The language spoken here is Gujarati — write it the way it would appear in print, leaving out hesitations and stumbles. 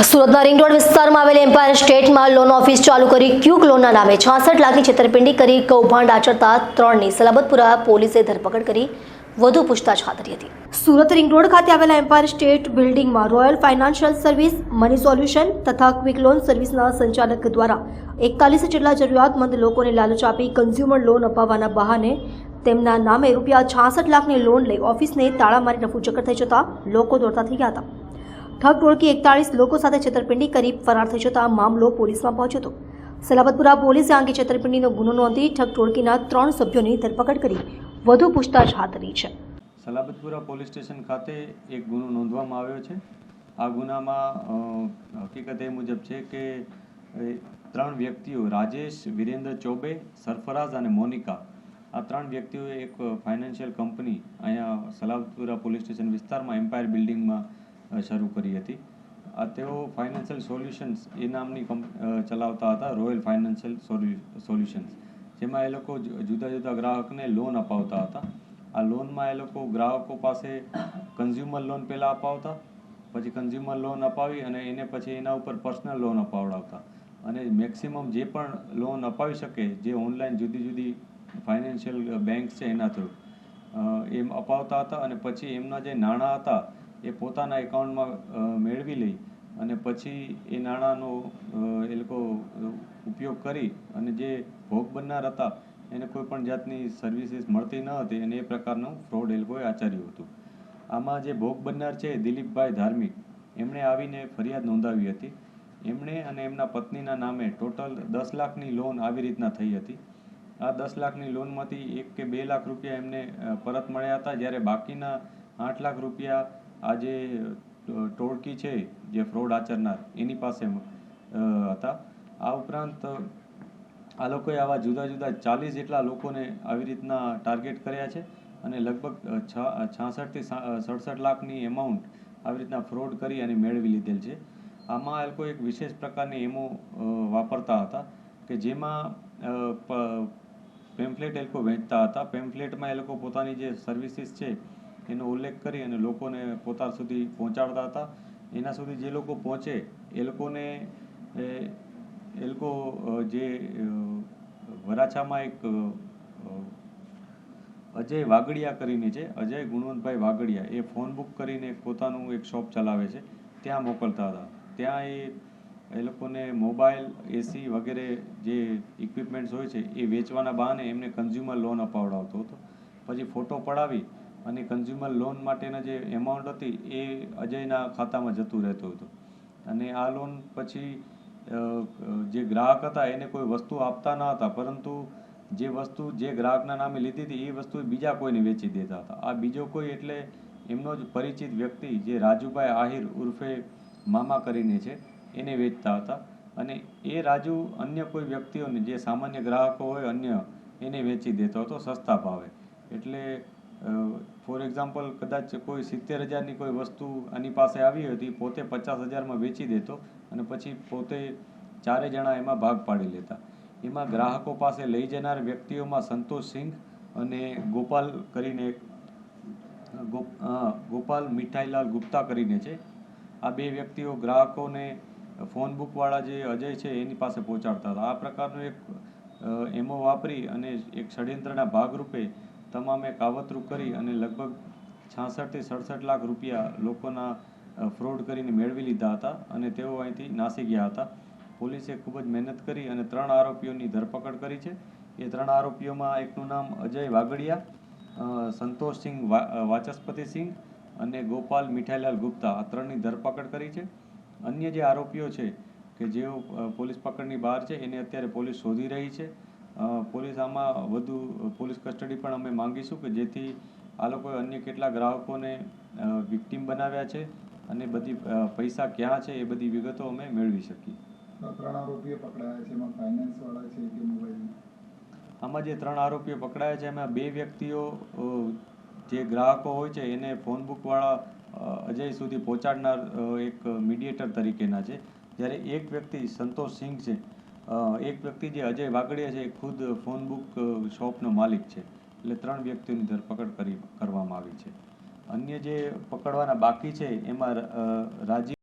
સુરતના રિંગ રોડ વિસ્તારમાં આવેલ એમ્પાયર સ્ટેટમાં લોન ઓફિસ ચાલુ કરી ક્યુક લોનના નામે 66 લાખની છેતરપિંડી કરી કૌભાંડ આચરતા 3ની સલાબતપુરા પોલીસે ધરપકડ કરી વધુ પૂછતાછ હાથ ધરી હતી। સુરત રિંગ રોડ ખાતે આવેલા એમ્પાયર સ્ટેટ બિલ્ડિંગમાં royal financial service, money solution તથા ક્વિક લોન સર્વિસના સંચાલક દ્વારા 41 જેટલા જરૂરિયાતમંદ લોકોને લાલચ આપી કન્ઝ્યુમર લોન અપાવવાના બહાને તેમના નામે રૂપિયા 66 લાખની લોન લઈ ઓફિસને તાળા મારી રફુચક્કર થઈ જતા લોકો દોડતા થઈ ગયા હતા। ठग टोळकी 41 लोगों साथे छेतरपिंडी करी फरार थई जता मामलो पोलीसमां पहोंच्यो હતો। સલાબતપુરા પોલીસે અંગે છેતરપિંડીનો ગુનો નોંધી ઠગ ટોળકીના 3 સભ્યોની ધરપકડ કરી વધુ પૂછતાછ હાથ ધરી છે। સલાબતપુરા પોલીસ સ્ટેશન ખાતે એક ગુનો નોંધવામાં આવ્યો છે। આ ગુનામાં હકીકત એ મુજબ છે કે 3 વ્યક્તિઓ રાજેશ, વિરેન્દ્ર ચૌબે, સરફરાઝ અને મોનિકા આ 3 વ્યક્તિઓએ એક ફાઇનાન્શિયલ કંપની અહીંયા સલાબતપુરા પોલીસ સ્ટેશન વિસ્તારમાં એમ્પાયર બિલ્ડિંગમાં શરૂ કરી હતી। આ તેઓ ફાઇનાન્શિયલ સોલ્યુશન્સ એ નામની ચલાવતા હતા, રોયલ ફાઇનાન્શિયલ સોલ્યુશન્સ, જેમાં એ લોકો જુદા જુદા ગ્રાહકને લોન અપાવતા હતા। આ લોનમાં એ લોકો ગ્રાહકો પાસે કન્ઝ્યુમર લોન પહેલાં અપાવતા, પછી કન્ઝ્યુમર લોન અપાવી અને એને પછી એના ઉપર પર્સનલ લોન અપાવડાવતા અને મેક્સિમમ જે પણ લોન અપાવી શકે જે ઓનલાઈન જુદી જુદી ફાઇનાન્શિયલ બેંક્સ છે એના થ્રુ એમ અપાવતા હતા અને પછી એમના જે નાણાં હતા એ પોતાના એકાઉન્ટમાં મેળવી લઈ અને પછી એ નાણાંનો એ લોકો ઉપયોગ કરી અને જે ભોગ બનનાર હતા એને કોઈ પણ જાતની સર્વિસીસ મળતી ન હતી અને એ પ્રકારનું ફ્રોડ એ લોકોએ આચર્યું હતું। આમાં જે ભોગ બનનાર છે દિલીપભાઈ ધાર્મિક, એમણે આવીને ફરિયાદ નોંધાવી હતી। એમણે અને એમના પત્નીના નામે ટોટલ 10 લાખની લોન આવી રીતના થઈ હતી। આ 10 લાખની લોનમાંથી 1 કે 2 લાખ રૂપિયા એમને પરત મળ્યા હતા, જ્યારે બાકીના 8 લાખ રૂપિયા આ જે ટોળકી છે જે ફ્રોડ આચરનાર એની પાસે હતા। આ ઉપરાંત આ લોકોએ આવા જુદા જુદા 40 જેટલા લોકોને આવી રીતના ટાર્ગેટ કર્યા છે અને લગભગ 66 થી 67 લાખની એમાઉન્ટ આવી રીતના ફ્રોડ કરી અને મેળવી લીધેલ છે। આમાં એ લોકો એક વિશેષ પ્રકારની એમો વાપરતા હતા કે જેમાં પેમ્ફલેટ એ લોકો વેચતા હતા। પેમ્ફલેટમાં એ લોકો પોતાની જે સર્વિસીસ છે એનો ઉલ્લેખ કરી અને લોકોને પોતા સુધી પહોંચાડતા હતા। એના સુધી જે લોકો પહોંચે એ લોકોને એ લોકો જે વરાછામાં એક અજય વાગડિયા કરીને છે, અજય ગુણવંતભાઈ વાગડિયા, એ ફોન બુક કરીને પોતાનું એક શોપ ચલાવે છે, ત્યાં મોકલતા હતા। ત્યાં એ લોકોને મોબાઈલ, એસી વગેરે જે ઇક્વિપમેન્ટ્સ હોય છે એ વેચવાના બહાને એમને કન્ઝ્યુમર લોન અપાવડાવતો હતો। પછી ફોટો પડાવી અને કન્ઝ્યુમર લોન માટેના જે એમાઉન્ટ હતી એ અજયના ખાતામાં જતું રહેતું હતું અને આ લોન પછી જે ગ્રાહક હતા એને કોઈ વસ્તુ આપતા ન હતા, પરંતુ જે વસ્તુ જે ગ્રાહકના નામે લીધી હતી એ વસ્તુ બીજા કોઈને વેચી દેતા હતા। આ બીજો કોઈ એટલે એમનો જ પરિચિત વ્યક્તિ જે રાજુભાઈ આહિર ઉર્ફે મામા કરીને છે એને વેચતા હતા અને એ રાજુ અન્ય કોઈ વ્યક્તિઓને જે સામાન્ય ગ્રાહકો હોય અન્ય એને વેચી દેતો હતો સસ્તા ભાવે। એટલે ફોર એક્ઝામ્પલ કદાચ કોઈ 70,000ની કોઈ વસ્તુ આની પાસે આવી હતી, પોતે 50,000માં વેચી દેતો અને પછી પોતે 4 જણા એમાં ભાગ પાડી લેતા। એમાં ગ્રાહકો પાસે લઈ જનાર વ્યક્તિઓમાં સંતોષ સિંઘ અને ગોપાલ કરીને ગોપાલ મીઠાઈલાલ ગુપ્તા કરીને છે। આ 2 વ્યક્તિઓ ગ્રાહકોને ફોન બુકવાળા જે અજય છે એની પાસે પહોંચાડતા હતા। આ પ્રકારનું એક એમો વાપરી અને એક ષડયંત્રના ભાગરૂપે તમામે કાવતરું કરી અને લગભગ 66 થી 67 લાખ રૂપિયા લોકોના ફ્રોડ કરીને મેળવી લીધા હતા અને તેઓ અહીંથી નાસી ગયા હતા। પોલીસે ખૂબ જ મહેનત કરી અને 3 આરોપીઓની ધરપકડ કરી છે। એ 3 આરોપીઓમાં એકનું નામ અજય વાગડિયા, સંતોષસિંહ વાચસ્પતિસિંહ અને ગોપાલ મીઠાઈલાલ ગુપ્તા, આ 3ની ધરપકડ કરી છે। અન્ય જે આરોપીઓ છે કે જેઓ પોલીસ પકડની બહાર છે એને અત્યારે પોલીસ શોધી રહી છે। પોલીસ આમાં વધુ પોલીસ કસ્ટડી પણ અમે માંગીશું કે જેથી આ લોકોએ અન્ય કેટલા ગ્રાહકોને વિક્ટીમ બનાવ્યા છે અને બધી પૈસા ક્યાં છે એ બધી વિગતો અમે મેળવી શકીએ। 3 આરોપીઓ પકડાયા છે, એમાં ફાઇનાન્સવાળા છે કે મોબાઈલ? આમાં જે 3 આરોપીઓ પકડાયા છે એમાં 2 વ્યક્તિઓ જે ગ્રાહકો હોય છે એને ફોન બુકવાળા અજય સુધી પહોંચાડનાર એક મીડિયેટર તરીકેના છે, જ્યારે એક વ્યક્તિ સંતોષ સિંઘ છે, એક વ્યક્તિ જે અજય વાગડિયા છે એ ખુદ ફોન બુક શોપનો માલિક છે। એટલે 3 વ્યક્તિઓની ધરપકડ કરવામાં આવી છે। અન્ય જે પકડવાના બાકી છે એમાં રાજીવ